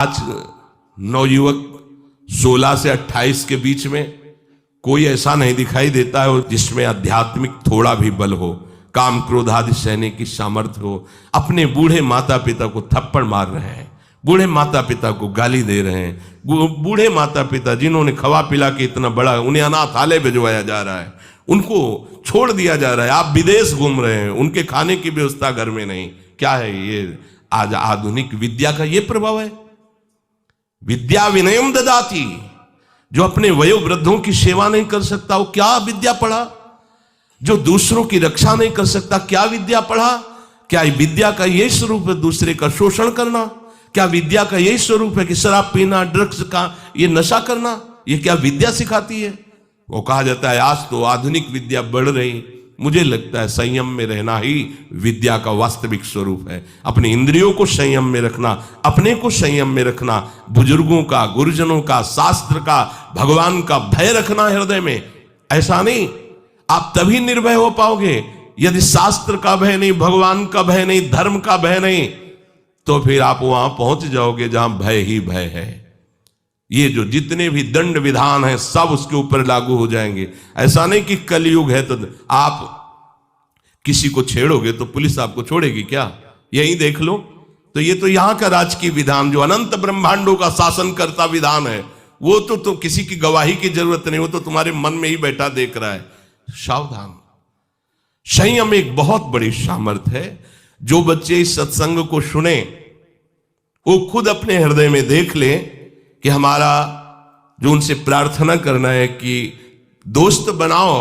आज नवयुवक 16 से 28 के बीच में कोई ऐसा नहीं दिखाई देता है जिसमें आध्यात्मिक थोड़ा भी बल हो, काम क्रोध आदि सहने की सामर्थ्य हो। अपने बूढ़े माता पिता को थप्पड़ मार रहे हैं, बूढ़े माता पिता को गाली दे रहे हैं, बूढ़े माता पिता जिन्होंने खवा पिला के इतना बड़ा, उन्हें अनाथालय भिजवाया जा रहा है, उनको छोड़ दिया जा रहा है। आप विदेश घूम रहे हैं, उनके खाने की व्यवस्था घर में नहीं। क्या है ये? आज आधुनिक विद्या का ये प्रभाव है। विद्या विनयम ददाति, जो अपने वयोवृद्धों की सेवा नहीं कर सकता वो क्या विद्या पढ़ा? जो दूसरों की रक्षा नहीं कर सकता क्या विद्या पढ़ा? क्या विद्या का यही स्वरूप है दूसरे का शोषण करना? क्या विद्या का यही स्वरूप है कि शराब पीना, ड्रग्स का ये नशा करना? ये क्या विद्या सिखाती है? वो कहा जाता है आज तो आधुनिक विद्या बढ़ रही। मुझे लगता है संयम में रहना ही विद्या का वास्तविक स्वरूप है। अपने इंद्रियों को संयम में रखना, अपने को संयम में रखना, बुजुर्गों का, गुरुजनों का, शास्त्र का, भगवान का भय रखना हृदय में। ऐसा नहीं, आप तभी निर्भय हो पाओगे यदि शास्त्र का भय नहीं, भगवान का भय नहीं, धर्म का भय नहीं, तो फिर आप वहां पहुंच जाओगे जहां भय ही भय है। ये जो जितने भी दंड विधान हैं सब उसके ऊपर लागू हो जाएंगे। ऐसा नहीं कि कलयुग है तो आप किसी को छेड़ोगे तो पुलिस आपको छोड़ेगी क्या? यही देख लो। तो ये तो यहां का राजकीय विधान जो अनंत ब्रह्मांडों का शासन करता विधान है, वो तो किसी की गवाही की जरूरत नहीं, वो तो तुम्हारे मन में ही बैठा देख रहा है। सावधान। संयम एक बहुत बड़ी सामर्थ्य है। जो बच्चे इस सत्संग को सुने वो खुद अपने हृदय में देख ले कि हमारा जो उनसे प्रार्थना करना है कि दोस्त बनाओ।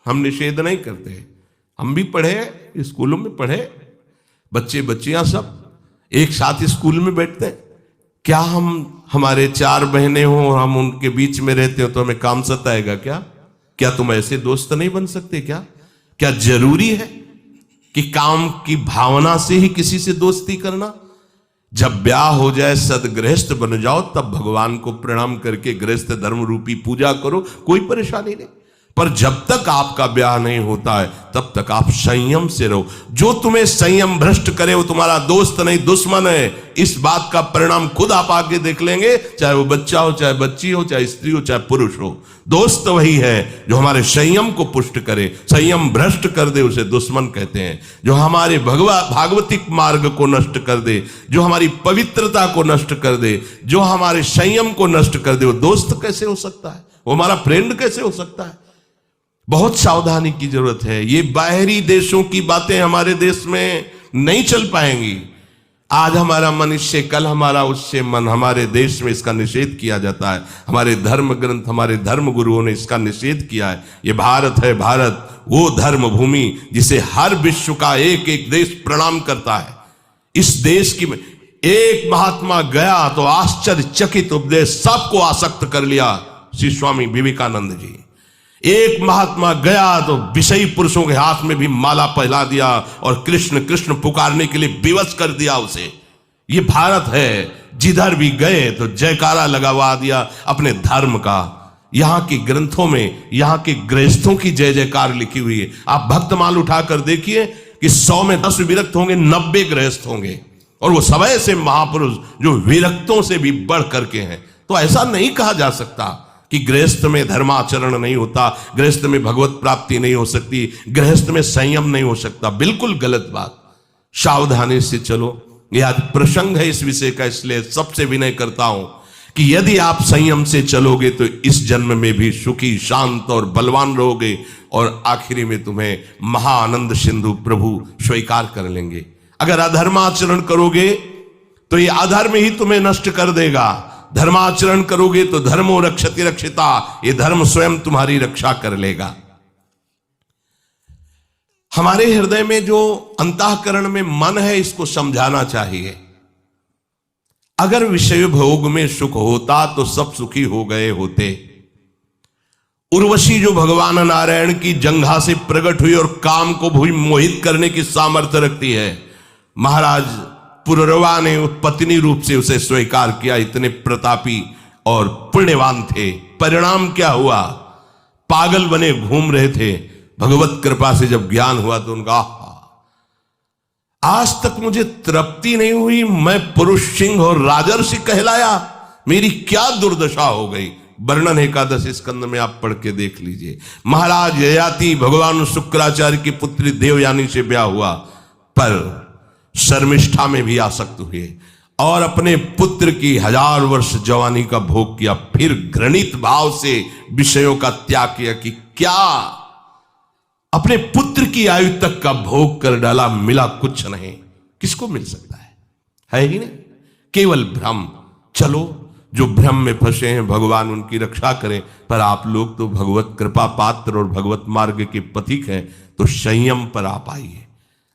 हम निषेध नहीं करते, हम भी पढ़े, स्कूलों में पढ़े, बच्चे बच्चियां सब एक साथ स्कूल में बैठते हैं। क्या हम हमारे 4 बहनें हों और हम उनके बीच में रहते हो तो हमें काम सताएगा क्या? क्या तुम ऐसे दोस्त नहीं बन सकते क्या? क्या जरूरी है कि काम की भावना से ही किसी से दोस्ती करना? जब ब्याह हो जाए, सदगृहस्थ बन जाओ, तब भगवान को प्रणाम करके गृहस्थ धर्म रूपी पूजा करो, कोई परेशानी नहीं। पर जब तक आपका ब्याह नहीं होता है तब तक आप संयम से रहो। जो तुम्हें संयम भ्रष्ट करे वो तुम्हारा दोस्त नहीं दुश्मन है। इस बात का परिणाम खुद आप आगे देख लेंगे, चाहे वो बच्चा हो, चाहे बच्ची हो, चाहे स्त्री हो, चाहे पुरुष हो। दोस्त वही है जो हमारे संयम को पुष्ट करे। संयम भ्रष्ट कर दे उसे दुश्मन कहते हैं। जो हमारे भागवतिक मार्ग को नष्ट कर दे, जो हमारी पवित्रता को नष्ट कर दे, जो हमारे संयम को नष्ट कर दे, वो दोस्त कैसे हो सकता है? वो हमारा फ्रेंड कैसे हो सकता है? बहुत सावधानी की जरूरत है। ये बाहरी देशों की बातें हमारे देश में नहीं चल पाएंगी। आज हमारा मन इससे, कल हमारा उससे मन। हमारे देश में इसका निषेध किया जाता है। हमारे धर्म ग्रंथ, हमारे धर्म गुरुओं ने इसका निषेध किया है। ये भारत है, भारत वो धर्म भूमि जिसे हर विश्व का एक एक देश प्रणाम करता है। इस देश की एक महात्मा गया तो आश्चर्यचकित उपदेश सबको आसक्त कर लिया, श्री स्वामी विवेकानंद जी। एक महात्मा गया तो विषयी पुरुषों के हाथ में भी माला पहला दिया और कृष्ण कृष्ण पुकारने के लिए विवश कर दिया उसे। ये भारत है, जिधर भी गए तो जयकारा लगवा दिया अपने धर्म का। यहां के ग्रंथों में यहां के गृहस्थों की जय जयकार लिखी हुई है। आप भक्तमाल उठाकर देखिए कि 100 में 10 विरक्त होंगे, 90 गृहस्थ होंगे, और वो सब ऐसे महापुरुष जो विरक्तों से भी बढ़ करके हैं। तो ऐसा नहीं कहा जा सकता कि गृहस्थ में धर्माचरण नहीं होता, गृहस्थ में भगवत प्राप्ति नहीं हो सकती, गृहस्थ में संयम नहीं हो सकता। बिल्कुल गलत बात। सावधानी से चलो। यह आज प्रसंग है इस विषय का, इसलिए सबसे विनय करता हूं कि यदि आप संयम से चलोगे तो इस जन्म में भी सुखी, शांत और बलवान रहोगे, और आखिरी में तुम्हें महाआनंद सिंधु प्रभु स्वीकार कर लेंगे। अगर अधर्माचरण करोगे तो ये अधर्म ही तुम्हें नष्ट कर देगा। धर्माचरण करोगे तो धर्मो रक्षति रक्षिता, ये धर्म स्वयं तुम्हारी रक्षा कर लेगा। हमारे हृदय में जो अंतःकरण में मन है इसको समझाना चाहिए। अगर विषय भोग में सुख होता तो सब सुखी हो गए होते। उर्वशी जो भगवान नारायण की जंघा से प्रकट हुई और काम को भी मोहित करने की सामर्थ्य रखती है, महाराज पुररवा ने पत्नी रूप से उसे स्वीकार किया। इतने प्रतापी और पुण्यवान थे। परिणाम क्या हुआ? पागल बने घूम रहे थे। भगवत कृपा से जब ज्ञान हुआ तो उनका आज तक मुझे तृप्ति नहीं हुई, मैं पुरुष सिंह और राजर्षि कहलाया, मेरी क्या दुर्दशा हो गई। वर्णन एकादश स्कंद में आप पढ़ के देख लीजिए। महाराज ययाति भगवान शुक्राचार्य की पुत्री देवयानी से ब्याह हुआ, पर शर्मिष्ठा में भी आसक्त हुए और अपने पुत्र की 1000 वर्ष जवानी का भोग किया। फिर घृणित भाव से विषयों का त्याग किया कि क्या अपने पुत्र की आयु तक का भोग कर डाला, मिला कुछ नहीं। किसको मिल सकता है ही नहीं, केवल भ्रम। चलो जो भ्रम में फंसे हैं भगवान उनकी रक्षा करें, पर आप लोग तो भगवत कृपा पात्र और भगवत मार्ग के पथिक हैं, तो संयम पर आप आइए।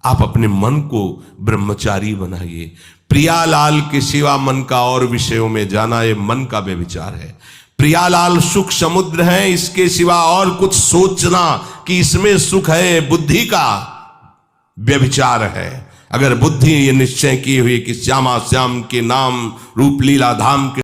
आप अपने मन को ब्रह्मचारी बनाइए। प्रियालाल के सिवा मन का और विषयों में जाना, ये मन का व्यभिचार है। प्रियालाल सुख समुद्र है, इसके सिवा और कुछ सोचना कि इसमें सुख है, बुद्धि का व्यभिचार है। अगर बुद्धि ये निश्चय की हुई कि श्यामा श्याम के नाम रूप लीला धाम के